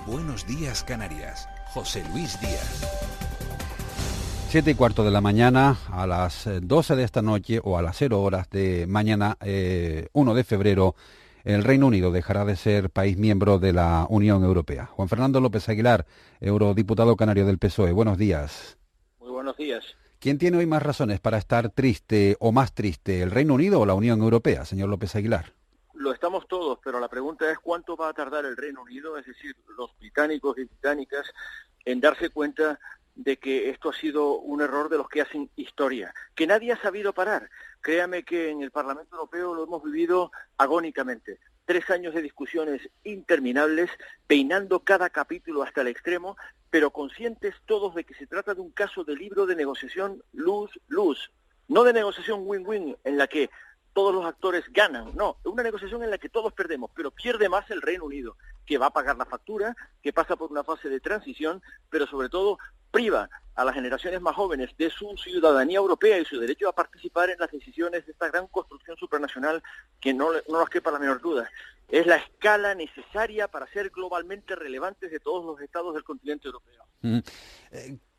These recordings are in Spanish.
Buenos días, Canarias. José Luis Díaz. 7:15 de la mañana, a las 12 de esta noche o a las 0 horas de mañana, 1 de febrero, el Reino Unido dejará de ser país miembro de la Unión Europea. Juan Fernando López Aguilar, eurodiputado canario del PSOE. Buenos días. Muy buenos días. ¿Quién tiene hoy más razones para estar triste o más triste, el Reino Unido o la Unión Europea, señor López Aguilar? Lo estamos todos, pero la pregunta es cuánto va a tardar el Reino Unido, es decir, los británicos y británicas, en darse cuenta de que esto ha sido un error de los que hacen historia, que nadie ha sabido parar. Créame que en el Parlamento Europeo lo hemos vivido agónicamente. 3 años de discusiones interminables, peinando cada capítulo hasta el extremo, pero conscientes todos de que se trata de un caso de libro de negociación lose-lose, no de negociación win-win, en la que todos los actores ganan, no, es una negociación en la que todos perdemos, pero pierde más el Reino Unido, que va a pagar la factura, que pasa por una fase de transición, pero sobre todo priva a las generaciones más jóvenes de su ciudadanía europea y su derecho a participar en las decisiones de esta gran construcción supranacional que no nos quepa la menor duda. Es la escala necesaria para ser globalmente relevantes de todos los estados del continente europeo.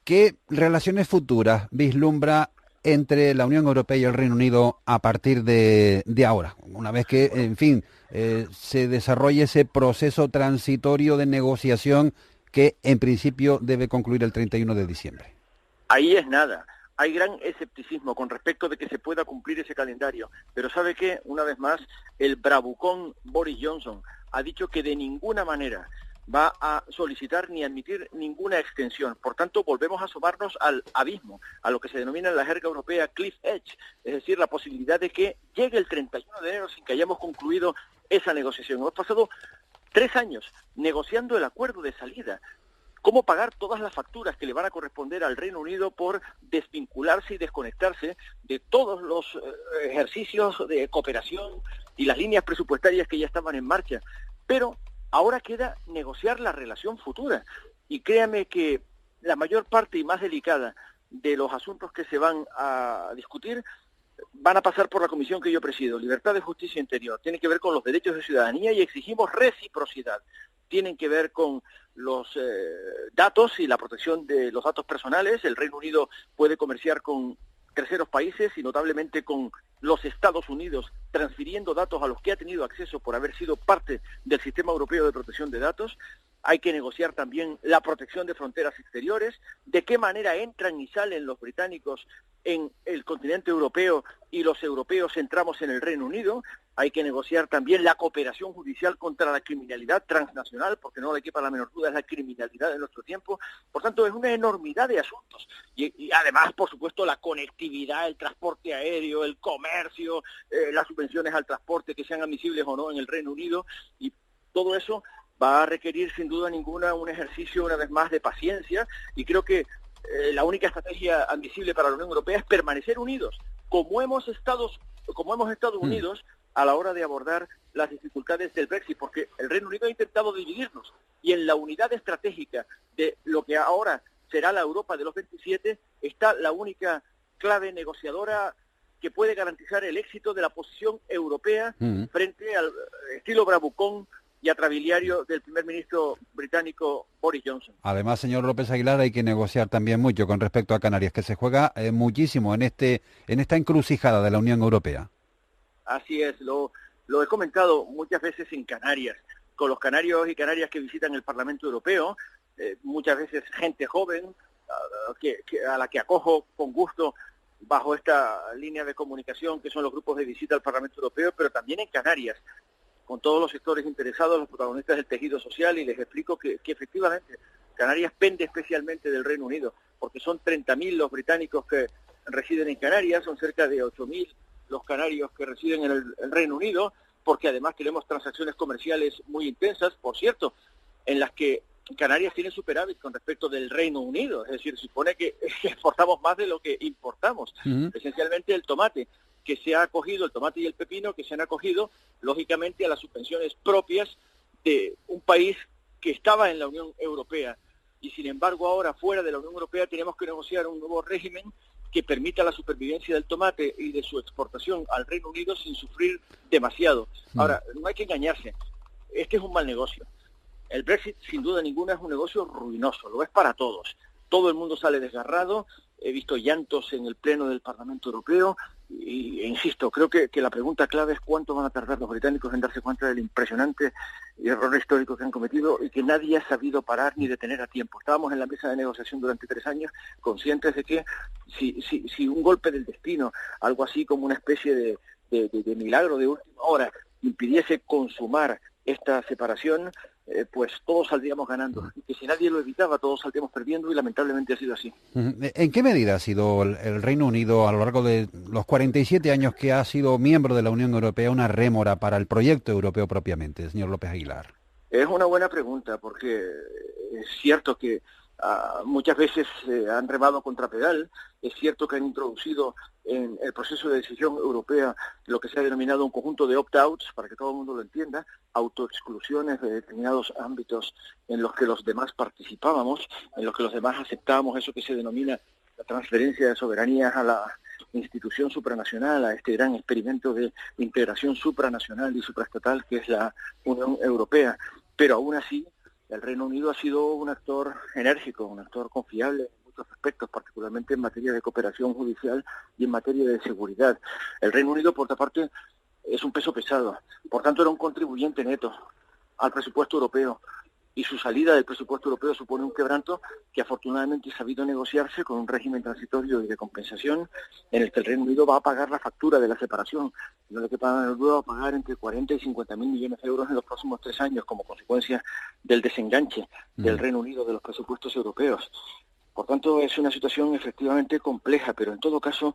¿Qué relaciones futuras vislumbra entre la Unión Europea y el Reino Unido a partir de ahora, una vez que, en fin, se desarrolle ese proceso transitorio de negociación que en principio debe concluir el 31 de diciembre? Ahí es nada. Hay gran escepticismo con respecto de que se pueda cumplir ese calendario. Pero ¿sabe qué? Una vez más, el bravucón Boris Johnson ha dicho que de ninguna manera va a solicitar ni admitir ninguna extensión. Por tanto, volvemos a asomarnos al abismo, a lo que se denomina en la jerga europea cliff edge, es decir, la posibilidad de que llegue el 31 de enero sin que hayamos concluido esa negociación. Hemos pasado 3 años negociando el acuerdo de salida. ¿Cómo pagar todas las facturas que le van a corresponder al Reino Unido por desvincularse y desconectarse de todos los ejercicios de cooperación y las líneas presupuestarias que ya estaban en marcha? Pero ahora queda negociar la relación futura. Y créame que la mayor parte y más delicada de los asuntos que se van a discutir van a pasar por la comisión que yo presido, Libertad de Justicia e Interior. Tienen que ver con los derechos de ciudadanía y exigimos reciprocidad. Tienen que ver con los datos y la protección de los datos personales. El Reino Unido puede comerciar con terceros países y notablemente con los Estados Unidos, transfiriendo datos a los que ha tenido acceso por haber sido parte del Sistema Europeo de Protección de Datos. Hay que negociar también la protección de fronteras exteriores, de qué manera entran y salen los británicos en el continente europeo y los europeos entramos en el Reino Unido. Hay que negociar también la cooperación judicial contra la criminalidad transnacional, porque no le quepa la menor duda, es la criminalidad de nuestro tiempo. Por tanto, es una enormidad de asuntos. Y además, por supuesto, la conectividad, el transporte aéreo, el comercio, las subvenciones al transporte, que sean admisibles o no en el Reino Unido, y todo eso va a requerir sin duda ninguna un ejercicio una vez más de paciencia, y creo que la única estrategia admisible para la Unión Europea es permanecer unidos, como hemos estado unidos a la hora de abordar las dificultades del Brexit, porque el Reino Unido ha intentado dividirnos, y en la unidad estratégica de lo que ahora será la Europa de los 27 está la única clave negociadora que puede garantizar el éxito de la posición europea frente al estilo bravucón y atrabiliario del primer ministro británico Boris Johnson. Además, señor López Aguilar, hay que negociar también mucho con respecto a Canarias, que se juega muchísimo en esta encrucijada de la Unión Europea. Así es, lo he comentado muchas veces en Canarias, con los canarios y canarias que visitan el Parlamento Europeo, muchas veces gente joven, a la que acojo con gusto bajo esta línea de comunicación que son los grupos de visita al Parlamento Europeo, pero también en Canarias, con todos los sectores interesados, los protagonistas del tejido social, y les explico que efectivamente Canarias pende especialmente del Reino Unido, porque son 30.000 los británicos que residen en Canarias, son cerca de 8.000 los canarios que residen en el Reino Unido, porque además tenemos transacciones comerciales muy intensas, por cierto, en las que Canarias tiene superávit con respecto del Reino Unido, es decir, se supone que exportamos más de lo que importamos, esencialmente el tomate, que se ha acogido, el tomate y el pepino, que se han acogido, lógicamente, a las subvenciones propias de un país que estaba en la Unión Europea. Y sin embargo, ahora, fuera de la Unión Europea, tenemos que negociar un nuevo régimen que permita la supervivencia del tomate y de su exportación al Reino Unido sin sufrir demasiado. Ahora, no hay que engañarse. Este es un mal negocio. El Brexit, sin duda ninguna, es un negocio ruinoso, lo es para todos. Todo el mundo sale desgarrado, he visto llantos en el Pleno del Parlamento Europeo, e insisto, creo que la pregunta clave es cuánto van a tardar los británicos en darse cuenta del impresionante error histórico que han cometido y que nadie ha sabido parar ni detener a tiempo. Estábamos en la mesa de negociación durante 3 años, conscientes de que si un golpe del destino, algo así como una especie de milagro de última hora, impidiese consumar esta separación, pues todos saldríamos ganando. Y que si nadie lo evitaba, todos saldríamos perdiendo, y lamentablemente ha sido así. ¿En qué medida ha sido el Reino Unido, a lo largo de los 47 años que ha sido miembro de la Unión Europea, una rémora para el proyecto europeo propiamente, señor López Aguilar? Es una buena pregunta, porque es cierto que muchas veces han remado contra pedal. Es cierto que han introducido en el proceso de decisión europea lo que se ha denominado un conjunto de opt-outs, para que todo el mundo lo entienda, autoexclusiones de determinados ámbitos en los que los demás participábamos, en los que los demás aceptábamos eso que se denomina la transferencia de soberanías a la institución supranacional, a este gran experimento de integración supranacional y supraestatal que es la Unión Europea. Pero aún así, el Reino Unido ha sido un actor enérgico, un actor confiable en muchos aspectos, particularmente en materia de cooperación judicial y en materia de seguridad. El Reino Unido, por otra parte, es un peso pesado, por tanto era un contribuyente neto al presupuesto europeo, y su salida del presupuesto europeo supone un quebranto que afortunadamente ha sabido negociarse con un régimen transitorio y de compensación en el que el Reino Unido va a pagar la factura de la separación. No lo que paga el va a pagar entre 40 y 50 mil millones de euros en los próximos 3 años como consecuencia del desenganche del Reino Unido de los presupuestos europeos. Por tanto, es una situación efectivamente compleja, pero en todo caso,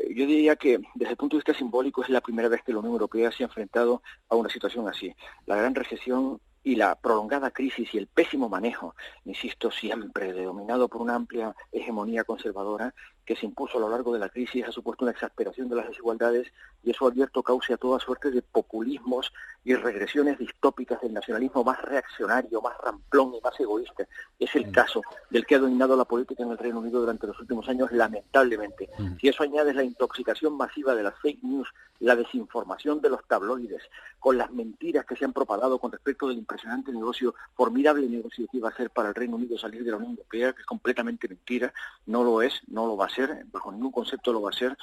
yo diría que desde el punto de vista simbólico es la primera vez que la Unión Europea se ha enfrentado a una situación así. La gran recesión y la prolongada crisis y el pésimo manejo, insisto, siempre dominado por una amplia hegemonía conservadora que se impuso a lo largo de la crisis, ha supuesto una exasperación de las desigualdades, y eso ha abierto cauce a toda suerte de populismos y regresiones distópicas del nacionalismo más reaccionario, más ramplón y más egoísta. Es el caso del que ha dominado la política en el Reino Unido durante los últimos años, lamentablemente. Si eso añades la intoxicación masiva de las fake news, la desinformación de los tabloides, con las mentiras que se han propagado con respecto del impresionante negocio, formidable negocio que iba a ser para el Reino Unido salir de la Unión Europea, que es completamente mentira, no lo es, no lo va a ser, bajo ningún concepto lo va a ser,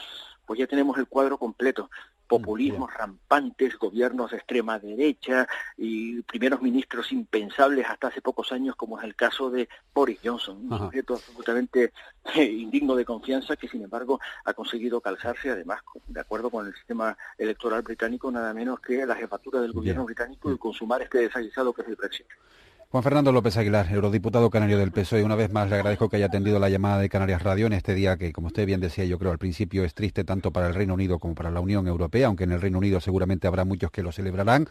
pues ya tenemos el cuadro completo. Populismos rampantes, gobiernos de extrema derecha y primeros ministros impensables hasta hace pocos años, como es el caso de Boris Johnson, un sujeto absolutamente indigno de confianza que sin embargo ha conseguido calzarse, además de acuerdo con el sistema electoral británico, nada menos que la jefatura del gobierno británico y consumar este desaguisado que es el Brexit. Juan Fernando López Aguilar, eurodiputado canario del PSOE, una vez más le agradezco que haya atendido la llamada de Canarias Radio en este día que, como usted bien decía, yo creo al principio es triste tanto para el Reino Unido como para la Unión Europea, aunque en el Reino Unido seguramente habrá muchos que lo celebrarán.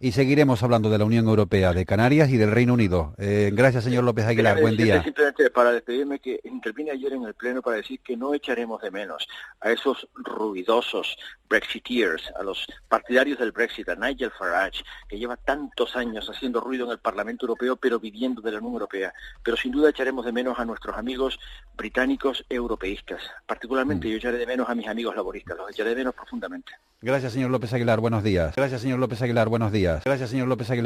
Y seguiremos hablando de la Unión Europea, de Canarias y del Reino Unido. Gracias, señor López Aguilar. Buen día. Simplemente para despedirme, que intervine ayer en el Pleno para decir que no echaremos de menos a esos ruidosos Brexiteers, a los partidarios del Brexit, a Nigel Farage, que lleva tantos años haciendo ruido en el Parlamento Europeo, pero viviendo de la Unión Europea. Pero sin duda echaremos de menos a nuestros amigos británicos europeístas. Particularmente yo echaré de menos a mis amigos laboristas, los echaré de menos profundamente. Gracias, señor López Aguilar. Buenos días. Gracias, señor López Aguilar. Buenos días. Gracias, señor López Aguilar.